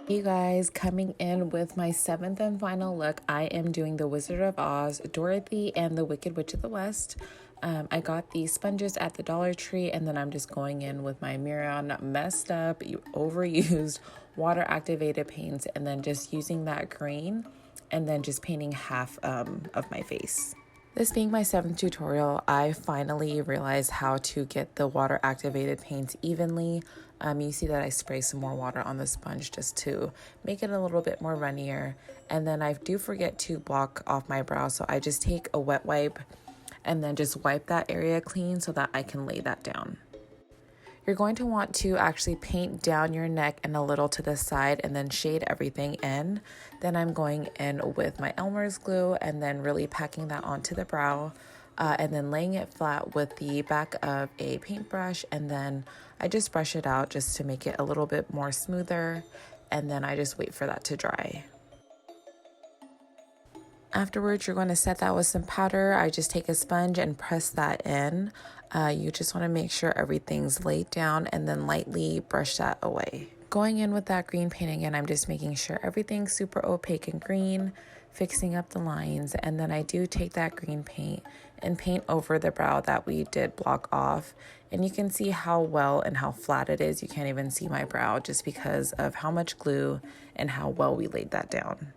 Hey guys, coming in with my seventh and final look. I am doing the Wizard of Oz, Dorothy, and the Wicked Witch of the West. I got these sponges at the Dollar Tree, and then I'm just going in with my Mehron messed up, overused, water activated paints, and then just using that green, and then just painting half of my face. This being my seventh tutorial, I finally realized how to get the water activated paints evenly. You see that I spray some more water on the sponge just to make it a little bit more runnier. And then I do forget to block off my brow, so I just take a wet wipe and then just wipe that area clean so that I can lay that down. You're going to want to actually paint down your neck and a little to the side and then shade everything in. Then I'm going in with my Elmer's glue and then really packing that onto the brow and then laying it flat with the back of a paintbrush, and then I just brush it out just to make it a little bit more smoother, and then I just wait for that to dry. Afterwards, you're going to set that with some powder. I just take a sponge and press that in. You just want to make sure everything's laid down and then lightly brush that away. Going in with that green paint again, I'm just making sure everything's super opaque and green, fixing up the lines, and then I do take that green paint and paint over the brow that we did block off. And you can see how well and how flat it is. You can't even see my brow just because of how much glue and how well we laid that down.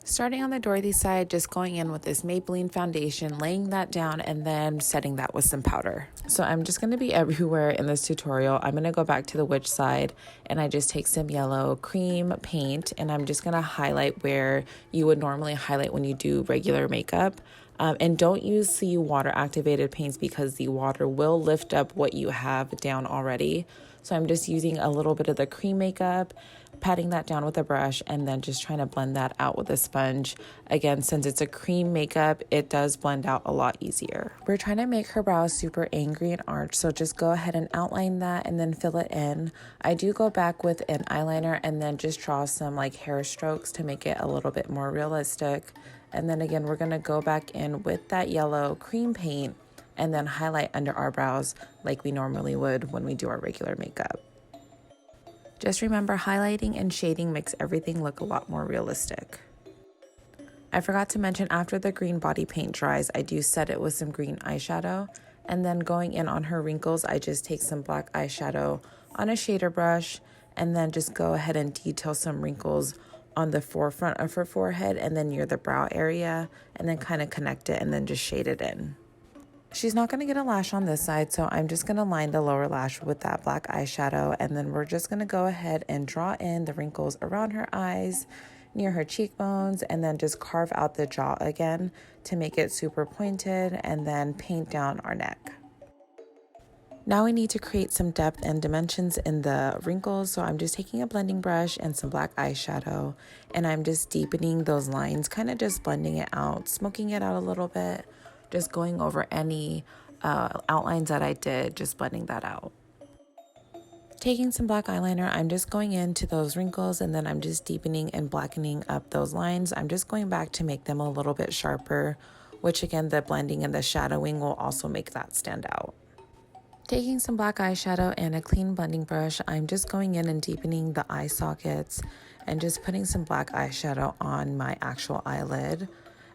Starting on the Dorothy side, just going in with this Maybelline foundation, laying that down, and then setting that with some powder. So I'm just going to be everywhere in this tutorial. I'm going to go back to the witch side, and I just take some yellow cream paint, and I'm just going to highlight where you would normally highlight when you do regular makeup. And don't use the water activated paints because the water will lift up what you have down already. So I'm just using a little bit of the cream makeup, patting that down with a brush, and then just trying to blend that out with a sponge. Again, since it's a cream makeup, it does blend out a lot easier. We're trying to make her brows super angry and arched, so just go ahead and outline that and then fill it in. I do go back with an eyeliner and then just draw some like hair strokes to make it a little bit more realistic. And then again, we're going to go back in with that yellow cream paint and then highlight under our brows like we normally would when we do our regular makeup. Just remember, highlighting and shading makes everything look a lot more realistic. I forgot to mention, after the green body paint dries, I do set it with some green eyeshadow, and then going in on her wrinkles, I just take some black eyeshadow on a shader brush and then just go ahead and detail some wrinkles on the forefront of her forehead and then near the brow area, and then kind of connect it and then just shade it in. She's not going to get a lash on this side, so I'm just going to line the lower lash with that black eyeshadow, and then we're just going to go ahead and draw in the wrinkles around her eyes, near her cheekbones, and then just carve out the jaw again to make it super pointed, and then paint down our neck. Now we need to create some depth and dimensions in the wrinkles, so I'm just taking a blending brush and some black eyeshadow, and I'm just deepening those lines, kind of just blending it out, smoking it out a little bit, just going over any outlines that I did, just blending that out. Taking some black eyeliner, I'm just going into those wrinkles and then I'm just deepening and blackening up those lines. I'm just going back to make them a little bit sharper, which again, the blending and the shadowing will also make that stand out. Taking some black eyeshadow and a clean blending brush, I'm just going in and deepening the eye sockets and just putting some black eyeshadow on my actual eyelid.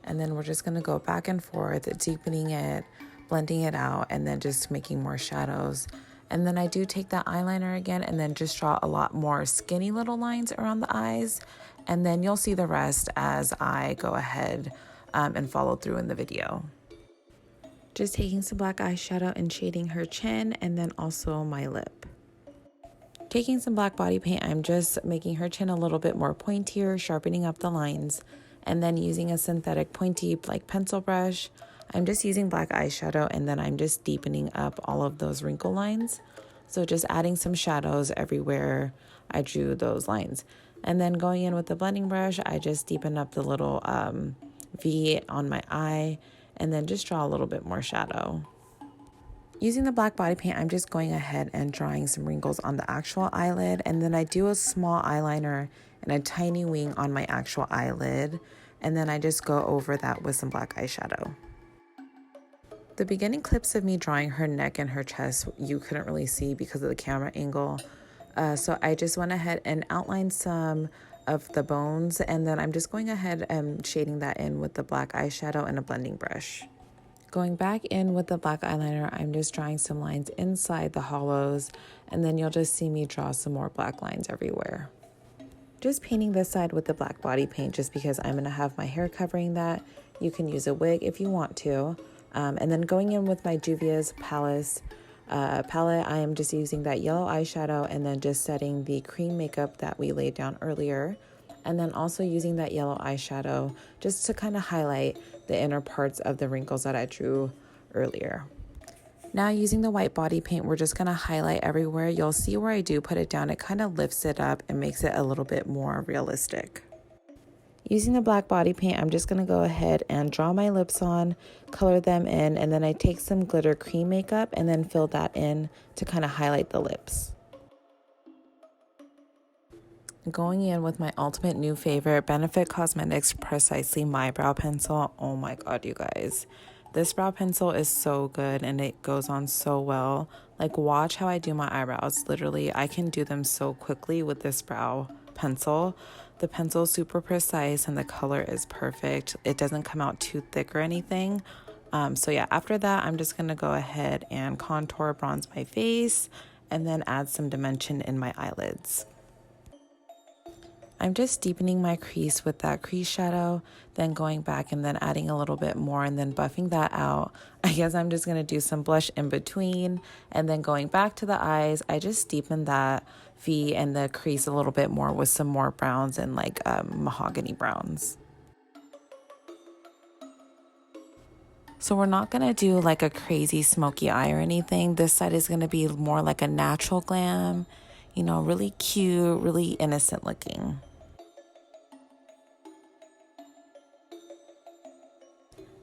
And then we're just going to go back and forth, deepening it, blending it out, and then just making more shadows. And then I do take that eyeliner again and then just draw a lot more skinny little lines around the eyes. And then you'll see the rest as I go ahead and follow through in the video. Just taking some black eyeshadow and shading her chin and then also my lip. Taking some black body paint, I'm just making her chin a little bit more pointier, sharpening up the lines. And then using a synthetic pointy like pencil brush, I'm just using black eyeshadow and then I'm just deepening up all of those wrinkle lines. So just adding some shadows everywhere I drew those lines. And then going in with the blending brush, I just deepen up the little V on my eye and then just draw a little bit more shadow. Using the black body paint, I'm just going ahead and drawing some wrinkles on the actual eyelid, and then I do a small eyeliner and a tiny wing on my actual eyelid, and then I just go over that with some black eyeshadow. The beginning clips of me drawing her neck and her chest, you couldn't really see because of the camera angle, So I just went ahead and outlined some of the bones, and then I'm just going ahead and shading that in with the black eyeshadow and a blending brush. Going back in with the black eyeliner, I'm just drawing some lines inside the hollows, and then you'll just see me draw some more black lines everywhere. Just painting this side with the black body paint just because I'm going to have my hair covering that. You can use a wig if you want to. And then going in with my Juvia's palette, I am just using that yellow eyeshadow and then just setting the cream makeup that we laid down earlier. And then also using that yellow eyeshadow just to kind of highlight the inner parts of the wrinkles that I drew earlier. Now using the white body paint, we're just going to highlight everywhere. You'll see where I do put it down, it kind of lifts it up and makes it a little bit more realistic. Using the black body paint, I'm just going to go ahead and draw my lips on, color them in, and then I take some glitter cream makeup and then fill that in to kind of highlight the lips. Going in with my ultimate new favorite, Benefit Cosmetics Precisely My Brow Pencil. Oh my god, you guys. This brow pencil is so good and it goes on so well. Like, watch how I do my eyebrows. Literally, I can do them so quickly with this brow pencil. The pencil is super precise and the color is perfect. It doesn't come out too thick or anything. So yeah, after that, I'm just going to go ahead and contour, bronze my face, and then add some dimension in my eyelids. I'm just deepening my crease with that crease shadow, then going back and then adding a little bit more and then buffing that out. I guess I'm just going to do some blush in between and then going back to the eyes. I just deepen that V and the crease a little bit more with some more browns and like mahogany browns. So we're not going to do like a crazy smoky eye or anything. This side is going to be more like a natural glam, you know, really cute, really innocent looking.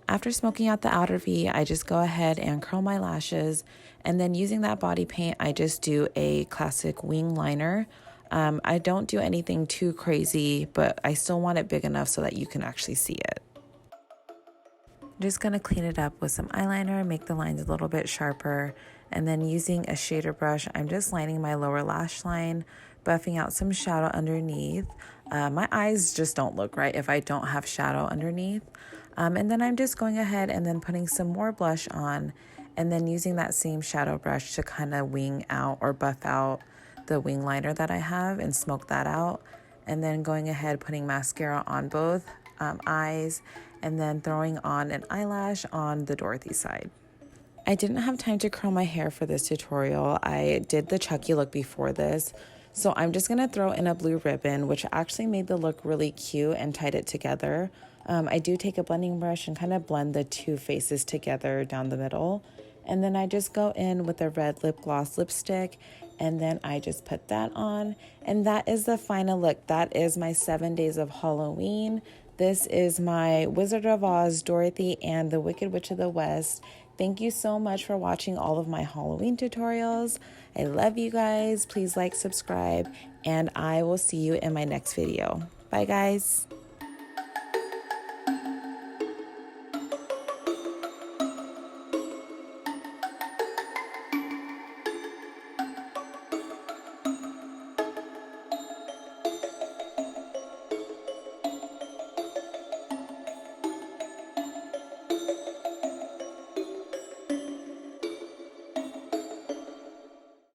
After smoking out the outer V, I just go ahead and curl my lashes, and then using that body paint, I just do a classic wing liner. I don't do anything too crazy, but I still want it big enough so that you can actually see it. I'm just gonna clean it up with some eyeliner, make the lines a little bit sharper, and then using a shader brush, I'm just lining my lower lash line, buffing out some shadow underneath. My eyes just don't look right if I don't have shadow underneath. And then I'm just going ahead and then putting some more blush on and then using that same shadow brush to kind of wing out or buff out the wing liner that I have and smoke that out. And then going ahead putting mascara on both eyes and then throwing on an eyelash on the Dorothy side. I didn't have time to curl my hair for this tutorial. I did the Chucky look before this. So I'm just going to throw in a blue ribbon, which actually made the look really cute and tied it together. I do take a blending brush and kind of blend the two faces together down the middle. And then I just go in with a red lip gloss lipstick and then I just put that on. And that is the final look. That is my 7 days of Halloween. This is my Wizard of Oz, Dorothy, and the Wicked Witch of the West. Thank you so much for watching all of my Halloween tutorials. I love you guys. Please like, subscribe, and I will see you in my next video. Bye, guys.